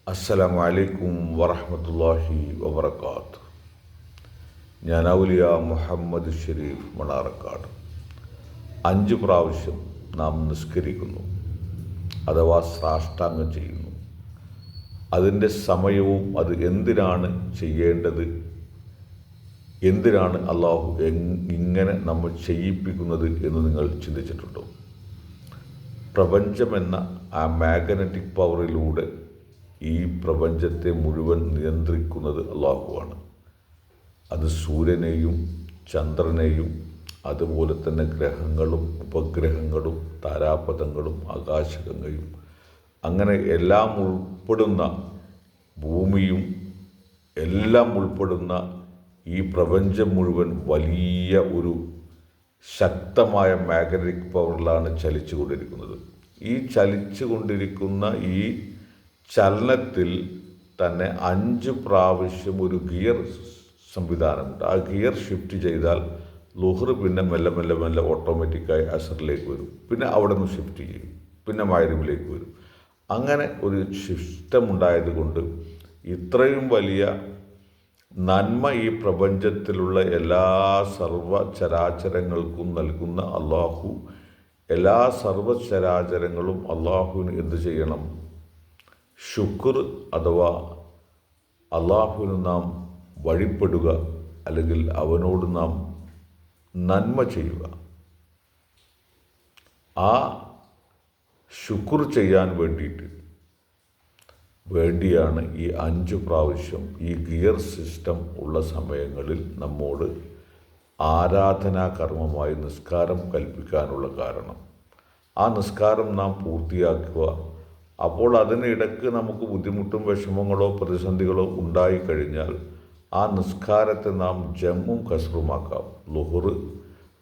അസ്സലാമു അലൈക്കും വറഹ്മത്തുള്ളാഹി വബറകാത്ത്. ഞാൻ ഔലിയ മുഹമ്മദ് ഷരീഫ് മണാർക്കാട്. 5 പ്രാവശ്യം നാം നിസ്കരിക്കുന്നു, അഥവാ സാഷ്ടാംഗം ചെയ്യുന്നു. അതിൻ്റെ സമയവും അത് എന്തിനാണ് ചെയ്യേണ്ടത്, എന്തിനാണ് അള്ളാഹു ഇങ്ങനെ നമ്മൾ ചെയ്യിപ്പിക്കുന്നത് എന്ന് നിങ്ങൾ ചിന്തിച്ചിട്ടുണ്ടോ? പ്രപഞ്ചമെന്ന ആ മാഗ്നറ്റിക് പവറിലൂടെ ഈ പ്രപഞ്ചത്തെ മുഴുവൻ നിയന്ത്രിക്കുന്നത് അള്ളാഹുവാണ്. അത് സൂര്യനെയും ചന്ദ്രനെയും അതുപോലെ തന്നെ ഗ്രഹങ്ങളും ഉപഗ്രഹങ്ങളും താരാപഥങ്ങളും ആകാശഗംഗയും അങ്ങനെ എല്ലാം ഉൾപ്പെടുന്ന ഭൂമിയും എല്ലാം ഉൾപ്പെടുന്ന ഈ പ്രപഞ്ചം മുഴുവൻ വലിയ ഒരു ശക്തമായ മാഗ്നറ്റിക് പവറിലാണ് ചലിച്ചുകൊണ്ടിരിക്കുന്നത്. ഈ ചലിച്ചുകൊണ്ടിരിക്കുന്ന ഈ ചലനത്തിൽ തന്നെ 5 പ്രാവശ്യം ഒരു ഗിയർ സംവിധാനമുണ്ട്. ആ ഗിയർ ഷിഫ്റ്റ് ചെയ്താൽ ലുഹർ പിന്നെ മെല്ലെ മെല്ലെ മെല്ലെ ഓട്ടോമാറ്റിക്കായി അസറിലേക്ക് വരും, പിന്നെ അവിടെ നിന്ന് ഷിഫ്റ്റ് ചെയ്യും, പിന്നെ മഗ്‌രിബിലേക്ക് വരും. അങ്ങനെ ഒരു സിസ്റ്റം ഉണ്ടായതുകൊണ്ട് ഇത്രയും വലിയ നന്മ ഈ പ്രപഞ്ചത്തിലുള്ള എല്ലാ സർവ്വചരാചരങ്ങൾക്കും നൽകുന്ന അള്ളാഹു, എല്ലാ സർവ്വചരാചരങ്ങളും അള്ളാഹുവിന് എന്ത് ചെയ്യണം? ശുക്ർ അഥവാ അള്ളാഹുവിന് നാം വഴിപ്പെടുക, അല്ലെങ്കിൽ അവനോട് നാം നന്മ ചെയ്യുക. ആ ശുക്ർ ചെയ്യാൻ വേണ്ടിയാണ് ഈ 5 പ്രാവശ്യം ഈ ഗിയർ സിസ്റ്റം ഉള്ള സമയങ്ങളിൽ നമ്മോട് ആരാധനാകർമ്മമായി നിസ്കാരം കൽപ്പിക്കാനുള്ള കാരണം. ആ നിസ്കാരം നാം പൂർത്തിയാക്കുക. അപ്പോൾ അതിനിടയ്ക്ക് നമുക്ക് ബുദ്ധിമുട്ടും വിഷമങ്ങളോ പ്രതിസന്ധികളോ ഉണ്ടായിക്കഴിഞ്ഞാൽ ആ നിസ്കാരത്തെ നാം ജമ്മും കസ്റുമാക്കാം. ലുഹർ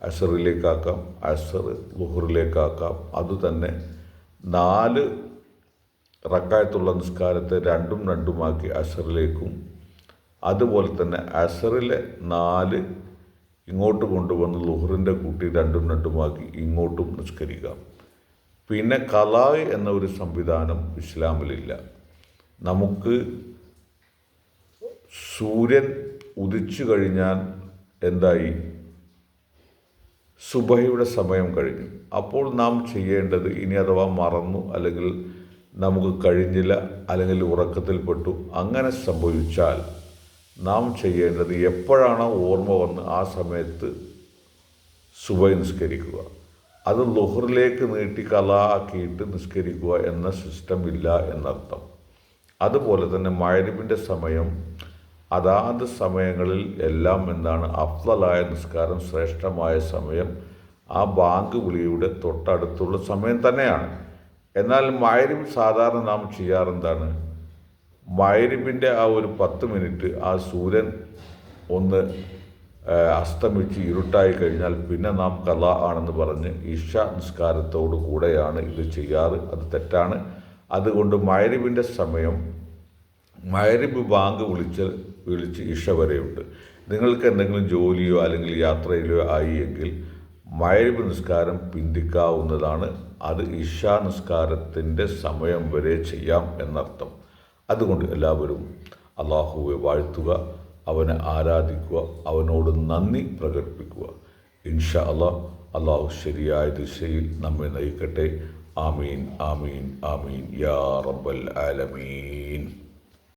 അസറിലേക്കാക്കാം, അസർ ലുഹറിലേക്കാക്കാം. അതുതന്നെ 4 റക്അത്തുള്ള നിസ്കാരത്തെ 2-2 അസറിലേക്കും, അതുപോലെ തന്നെ അസറിലെ 4 ഇങ്ങോട്ട് കൊണ്ടുവന്ന് ലുഹറിൻ്റെ കൂട്ടി 2-2 ഇങ്ങോട്ടും നിസ്കരിക്കാം. പിന്നെ ഖലാ എന്ന ഒരു സംവിധാനം ഇസ്ലാമിലില്ല. നമുക്ക് സൂര്യൻ ഉദിച്ചു കഴിഞ്ഞാൽ എന്തായി? സുബഹിയുടെ സമയം കഴിഞ്ഞു. അപ്പോൾ നാം ചെയ്യേണ്ടത്, ഇനി അഥവാ മറന്നു, അല്ലെങ്കിൽ നമുക്ക് കഴിഞ്ഞില്ല, അല്ലെങ്കിൽ ഉറക്കത്തിൽപ്പെട്ടു, അങ്ങനെ സംഭവിച്ചാൽ നാം ചെയ്യേണ്ടത് എപ്പോഴാണോ ഓർമ്മ വന്ന് ആ സമയത്ത് സുബഹി നിസ്കരിക്കുക. അത് ലുഹറിലേക്ക് നീട്ടി ഖലാ ആക്കിയിട്ട് നിസ്കരിക്കുക എന്ന സിസ്റ്റം ഇല്ല എന്നർത്ഥം. അതുപോലെ തന്നെ മഗ്‌രിബിൻ്റെ സമയം അതാത് സമയങ്ങളിൽ എല്ലാം എന്താണ് അഫ്ളലായ നിസ്കാരം, ശ്രേഷ്ഠമായ സമയം ആ ബാങ്ക് വിളിയുടെ തൊട്ടടുത്തുള്ള സമയം തന്നെയാണ്. എന്നാൽ മഗ്‌രിബ് സാധാരണ നാം ചെയ്യാറെന്താണ്? മഗ്‌രിബിൻ്റെ ആ ഒരു 10 മിനിറ്റ് ആ സൂര്യൻ ഒന്ന് അസ്തമിച്ച് ഇരുട്ടായി കഴിഞ്ഞാൽ പിന്നെ നാം ഖലാ ആണെന്ന് പറഞ്ഞ് ഇശ നിസ്കാരത്തോടു കൂടെയാണ് ഇത് ചെയ്യാറ്. അത് തെറ്റാണ്. അതുകൊണ്ട് മഗ്‌രിബിൻ്റെ സമയം, മഗ്‌രിബ് ബാങ്ക് വിളിച്ച് ഇശ വരെയുണ്ട്. നിങ്ങൾക്ക് എന്തെങ്കിലും ജോലിയോ അല്ലെങ്കിൽ യാത്രയിലോ ആയി എങ്കിൽ മഗ്‌രിബ് നിസ്കാരം പിന്തിക്കാവുന്നതാണ്. അത് ഇശ നിസ്കാരത്തിൻ്റെ സമയം വരെ ചെയ്യാം എന്നർത്ഥം. അതുകൊണ്ട് എല്ലാവരും അള്ളാഹുവെ വാഴ്ത്തുക, അവനെ ആരാധിക്കുക, അവനോട് നന്ദി പ്രകടിപ്പിക്കുക. ഇൻഷാ അല്ലാഹ് അള്ളാഹു ശരിയായ ദിശയിൽ നമ്മെ നയിക്കട്ടെ. ആമീൻ ആമീൻ ആമീൻ യാ റബ്ബൽ ആലമീൻ.